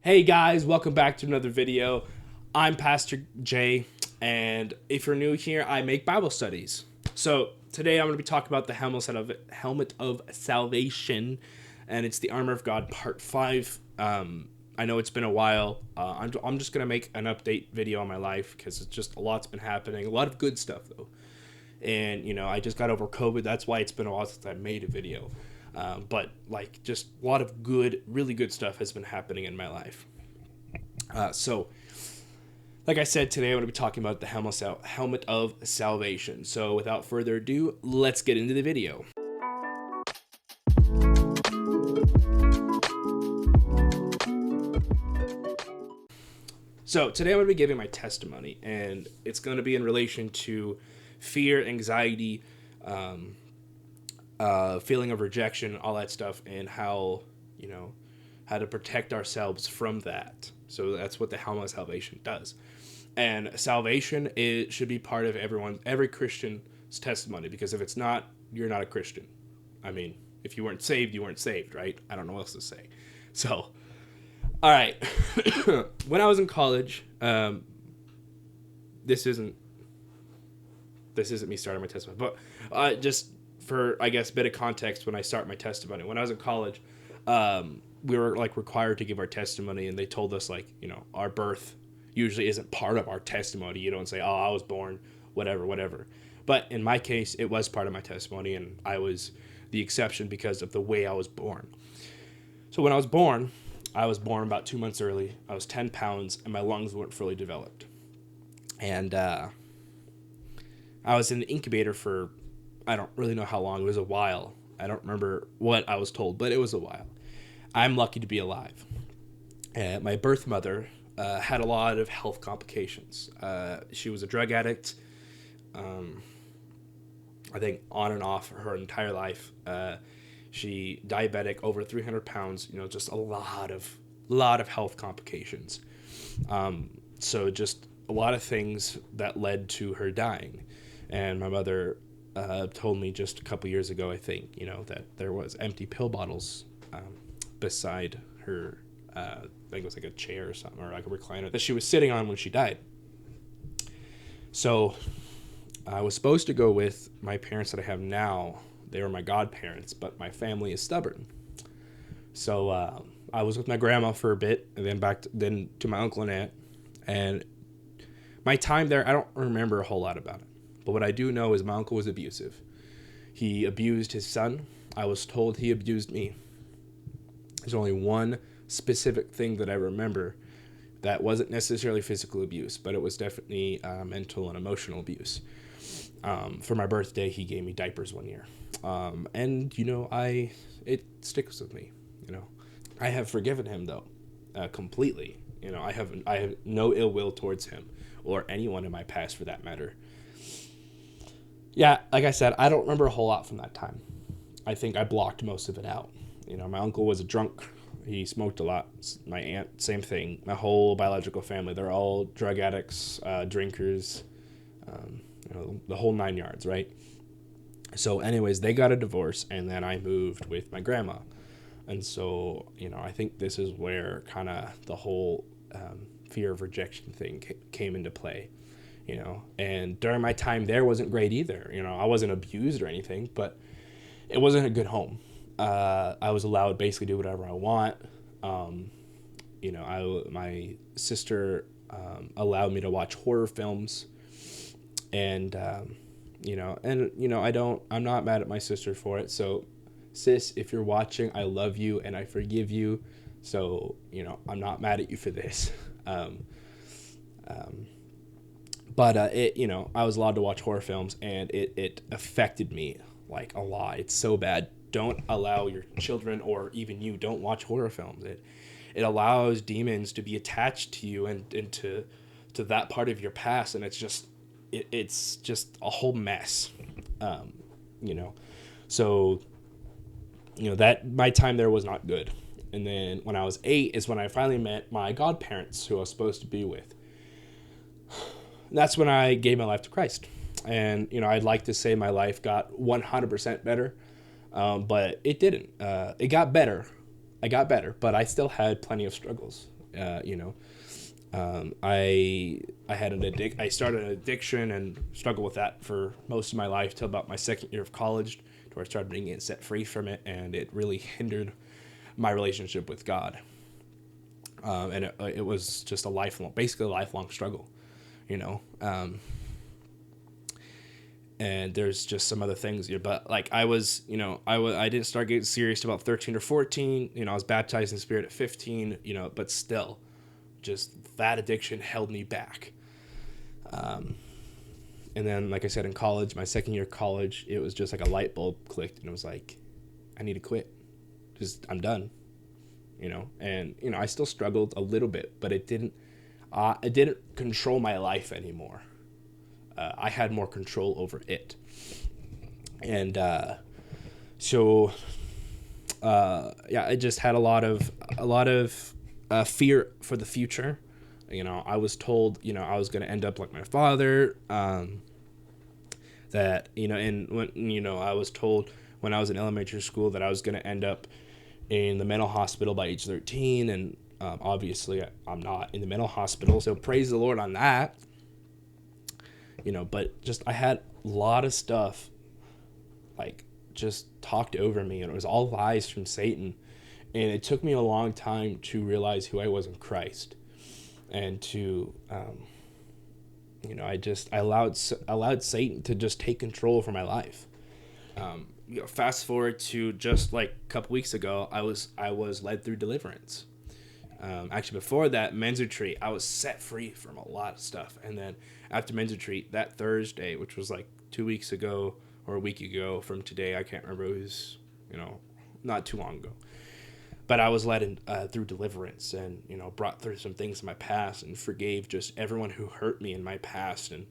Hey guys, welcome back to another video. I'm Pastor Jay, and if you're new here, I make Bible studies. So today I'm going to be talking about the helmet of salvation, and it's the armor of God, part 5. I know it's been a while. I'm just going to make an update video on my life because it's just a lot's been happening. A lot of good stuff though, and I just got over COVID. That's why it's been a while since I made a video. But just a lot of good, really good stuff has been happening in my life. So, like I said, today I'm going to be talking about the helmet of salvation. So, without further ado, let's get into the video. So, today I'm going to be giving my testimony, and it's going to be in relation to fear, anxiety, feeling of rejection, all that stuff, and how to protect ourselves from that. So that's what the helmet of salvation does. And salvation should be part of every Christian's testimony, because if it's not, you're not a Christian. I mean, if you weren't saved, you weren't saved, right? I don't know what else to say. So, all right. When I was in college, this isn't me starting my testimony, but just for, I guess, a bit of context when I start my testimony. When I was in college, we were required to give our testimony, and they told us our birth usually isn't part of our testimony. You don't say, "Oh, I was born, whatever." But in my case, it was part of my testimony, and I was the exception because of the way I was born. So when I was born about 2 months early. I was 10 pounds, and my lungs weren't fully developed. And I was in the incubator for, I don't really know how long. It was a while. I don't remember what I was told, but it was a while. I'm lucky to be alive. My birth mother had a lot of health complications. She was a drug addict, I think on and off her entire life. She diabetic, over 300 pounds, just a lot of health complications. So just a lot of things that led to her dying. And my mother told me just a couple years ago, I think, that there was empty pill bottles beside her, I think it was a chair or something, or a recliner that she was sitting on when she died. So I was supposed to go with my parents that I have now. They were my godparents, but my family is stubborn. So I was with my grandma for a bit, and then to my uncle and aunt. And my time there, I don't remember a whole lot about it. But what I do know is my uncle was abusive. He abused his son. I was told he abused me. There's only one specific thing that I remember that wasn't necessarily physical abuse, but it was definitely mental and emotional abuse. For my birthday, he gave me diapers one year. And it sticks with me. I have forgiven him though, completely. I have no ill will towards him or anyone in my past for that matter. Yeah, like I said, I don't remember a whole lot from that time. I think I blocked most of it out. My uncle was a drunk. He smoked a lot. My aunt, same thing. My whole biological family, they're all drug addicts, drinkers, the whole 9 yards, right? So anyways, they got a divorce, and then I moved with my grandma. And so, I think this is where kind of the whole fear of rejection thing came into play. And during my time there wasn't great either. I wasn't abused or anything, but it wasn't a good home. I was allowed basically to do whatever I want. My sister allowed me to watch horror films, and I'm not mad at my sister for it. So, sis, if you're watching, I love you and I forgive you. So, I'm not mad at you for this. But I was allowed to watch horror films, and it affected me a lot. It's so bad. Don't allow your children, or even you, don't watch horror films. It allows demons to be attached to you and to that part of your past, and it's just a whole mess. So that my time there was not good. And then when I was 8 is when I finally met my godparents, who I was supposed to be with. That's when I gave my life to Christ. And, I'd like to say my life got 100% better, but it didn't. It got better. I got better, but I still had plenty of struggles. You know, I had I started an addiction and struggled with that for most of my life till about my second year of college, to where I started being set free from it, and it really hindered my relationship with God. And it was just basically a lifelong struggle, you know. And there's just some other things here, but like I didn't start getting serious about 13 or 14. You know, I was baptized in the Spirit at 15. You know, but still, just that addiction held me back. And then, like I said, in college, my second year of college, it was just like a light bulb clicked, and it was like, I need to quit. I'm done. You know, and I still struggled a little bit, but it didn't control my life anymore. I had more control over it, and I just had a lot of fear for the future. You know, I was told, I was going to end up like my father. That and when I was told when I was in elementary school that I was going to end up in the mental hospital by age 13, and obviously I'm not in the mental hospital, so praise the Lord on that. But just I had a lot of stuff like just talked over me, and it was all lies from Satan. And it took me a long time to realize who I was in Christ, and to I allowed Satan to just take control over my life. Fast forward to just like a couple weeks ago, I was led through deliverance. Actually, before that, men's retreat, I was set free from a lot of stuff. And then after men's retreat, that Thursday, which was like 2 weeks ago or a week ago from today, I can't remember. It was, not too long ago. But I was led through deliverance, and, brought through some things in my past and forgave just everyone who hurt me in my past. And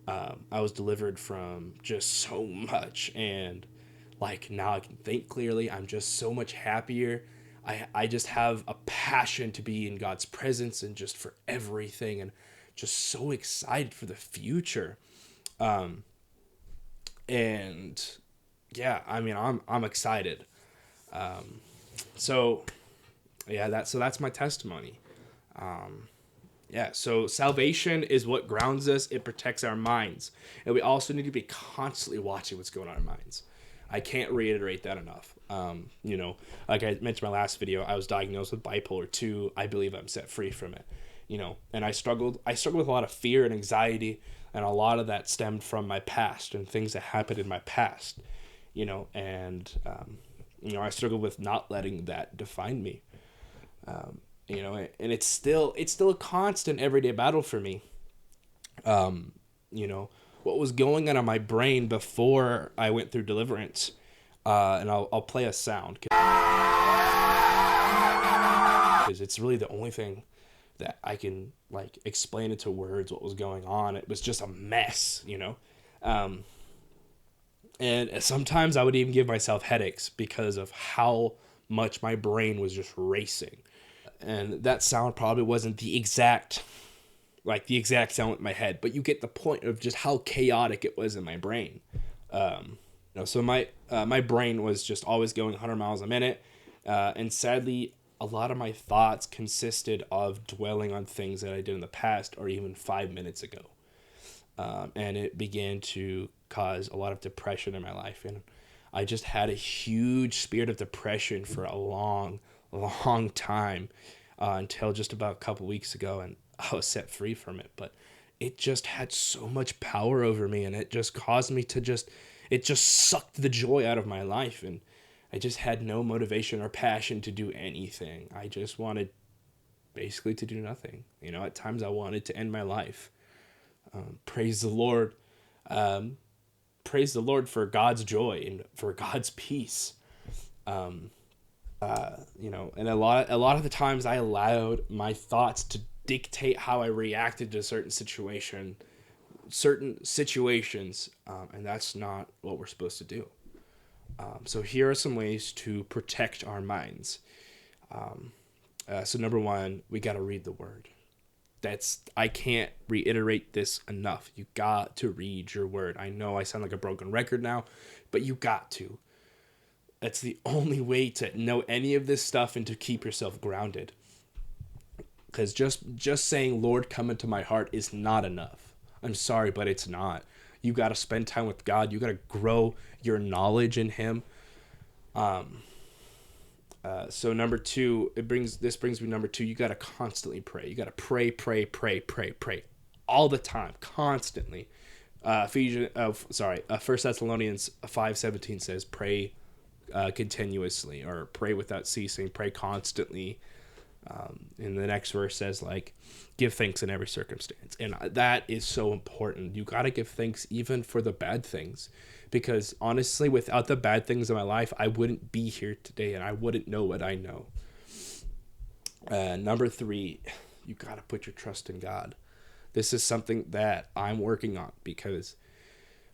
I was delivered from just so much. And like now I can think clearly. I'm just so much happier. I just have a passion to be in God's presence and just for everything, and just so excited for the future. And yeah, I mean, I'm excited. So that's my testimony. So salvation is what grounds us. It protects our minds. And we also need to be constantly watching what's going on in our minds. I can't reiterate that enough. Like I mentioned in my last video, I was diagnosed with bipolar 2. I believe I'm set free from it. And I struggled with a lot of fear and anxiety, and a lot of that stemmed from my past and things that happened in my past. I struggled with not letting that define me. And it's still a constant everyday battle for me. What was going on in my brain before I went through deliverance, and I'll play a sound because it's really the only thing that I can like explain into words what was going on. It was just a mess, and sometimes I would even give myself headaches because of how much my brain was just racing. And that sound probably wasn't the exact sound in my head, but you get the point of just how chaotic it was in my brain. So my brain was just always going 100 miles a minute, and sadly, a lot of my thoughts consisted of dwelling on things that I did in the past or even 5 minutes ago, and it began to cause a lot of depression in my life, and I just had a huge spirit of depression for a long time, until just about a couple weeks ago, and I was set free from it. But it just had so much power over me, and it just caused me to it just sucked the joy out of my life, and I just had no motivation or passion to do anything. I just wanted basically to do nothing. At times I wanted to end my life. Praise the Lord. Praise the Lord for God's joy and for God's peace. And a lot of the times I allowed my thoughts to dictate how I reacted to certain situations, and that's not what we're supposed to do. So here are some ways to protect our minds. So number one, we got to read the Word. I can't reiterate this enough. You got to read your Word. I know I sound like a broken record now, but you got to. That's the only way to know any of this stuff and to keep yourself grounded. Because just saying, Lord, come into my heart is not enough. I'm sorry, but it's not. You got to spend time with God. You got to grow your knowledge in him. So number two, this brings me to number two. You got to constantly pray. You got to pray all the time, constantly. First Thessalonians 5:17 says, pray continuously, or pray without ceasing, pray constantly. And the next verse says, like, give thanks in every circumstance. And that is so important. You got to give thanks even for the bad things, because honestly, without the bad things in my life, I wouldn't be here today and I wouldn't know what I know. Number three, you got to put your trust in God. This is something that I'm working on because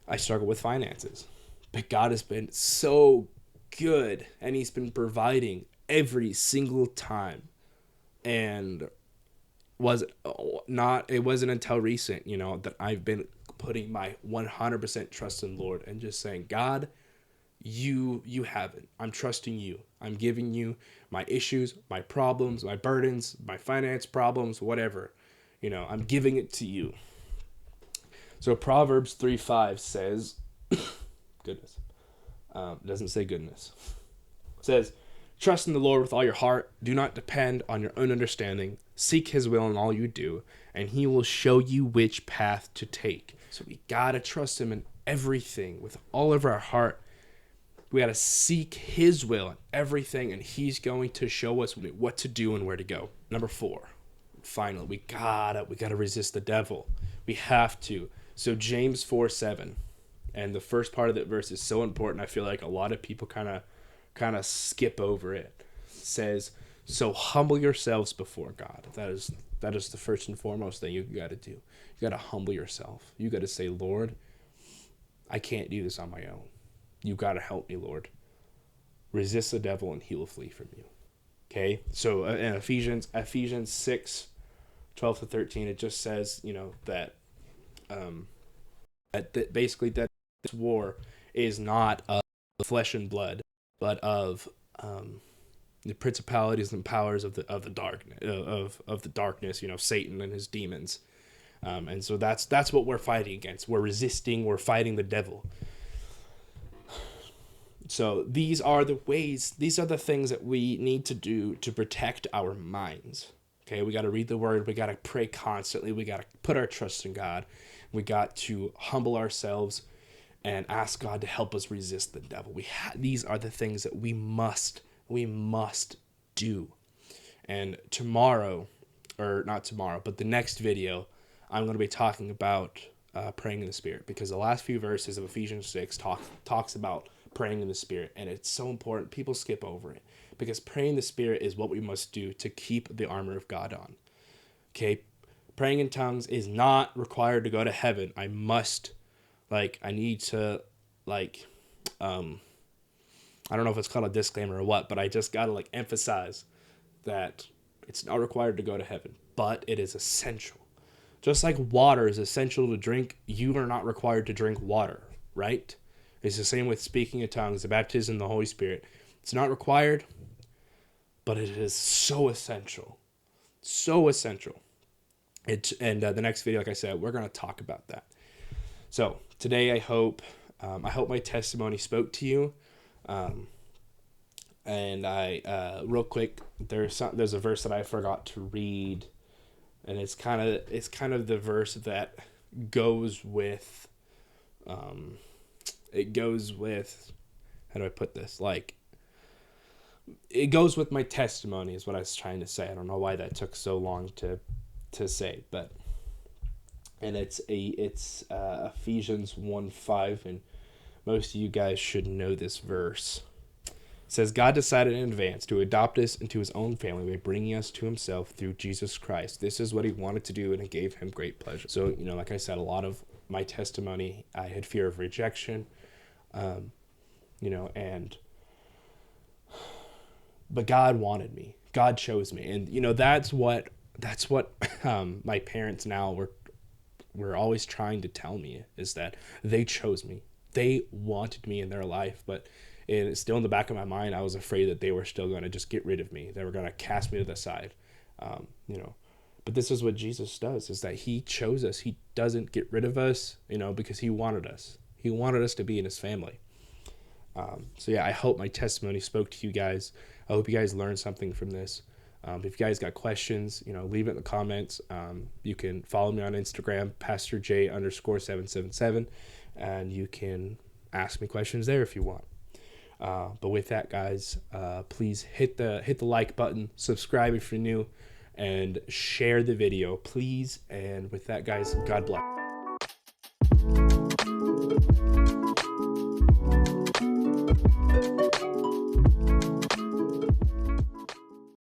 I struggle with finances, but God has been so good and he's been providing every single time. And it wasn't until recent, that I've been putting my 100% trust in Lord and just saying, God, you have it. I'm trusting you. I'm giving you my issues, my problems, my burdens, my finance problems, whatever. I'm giving it to you. So Proverbs 3:5 says, goodness, it doesn't say goodness. It says, trust in the Lord with all your heart. Do not depend on your own understanding. Seek his will in all you do, and he will show you which path to take. So we got to trust him in everything with all of our heart. We got to seek his will in everything, and he's going to show us what to do and where to go. Number four, finally, we gotta resist the devil. We have to. So James 4:7, and the first part of that verse is so important. I feel like a lot of people kind of skip over it. It says, so humble yourselves before God. That is the first and foremost thing you got to do. You got to humble yourself. You got to say, Lord, I can't do this on my own. You got to help me, Lord. Resist the devil and he will flee from you. Okay? So in Ephesians 6:12-13, it just says, that basically that this war is not of flesh and blood, but of the principalities and powers of the darkness, of the darkness, Satan and his demons. And so that's what we're fighting against. We're resisting, we're fighting the devil. So these are the things that we need to do to protect our minds. Okay, we got to read the word, we got to pray constantly, we got to put our trust in God, we got to humble ourselves and ask God to help us resist the devil. These are the things that we must do. And tomorrow, or not tomorrow, but the next video, I'm going to be talking about praying in the Spirit, because the last few verses of Ephesians 6 talks about praying in the Spirit, and it's so important. People skip over it, because praying in the Spirit is what we must do to keep the armor of God on. Okay, praying in tongues is not required to go to heaven. I need to, I don't know if it's called a disclaimer or what, but I just got to emphasize that it's not required to go to heaven, but it is essential. Just like water is essential to drink, you are not required to drink water, right? It's the same with speaking in tongues, the baptism in the Holy Spirit. It's not required, but it is so essential. So essential. The next video, like I said, we're going to talk about that. So today, I hope my testimony spoke to you. And I real quick, there's a verse that I forgot to read, and it's kind of the verse that goes with how do I put this? It goes with my testimony is what I was trying to say. I don't know why that took so long to say, and it's Ephesians 1:5, and most of you guys should know this verse. It says, God decided in advance to adopt us into his own family by bringing us to himself through Jesus Christ. This is what he wanted to do, and it gave him great pleasure. So, like I said, a lot of my testimony, I had fear of rejection, but God wanted me. God chose me. And, that's what my parents now were always trying to tell me, is that they chose me. They wanted me in their life, but it's still in the back of my mind. I was afraid that they were still going to just get rid of me. They were going to cast me to the side. But this is what Jesus does, is that he chose us. He doesn't get rid of us, because he wanted us. He wanted us to be in his family. So yeah, I hope my testimony spoke to you guys. I hope you guys learned something from this. If you guys got questions, leave it in the comments. You can follow me on Instagram, PastorJ_777, and you can ask me questions there if you want. But with that, guys, please hit the like button, subscribe if you're new, and share the video, please. And with that, guys, God bless.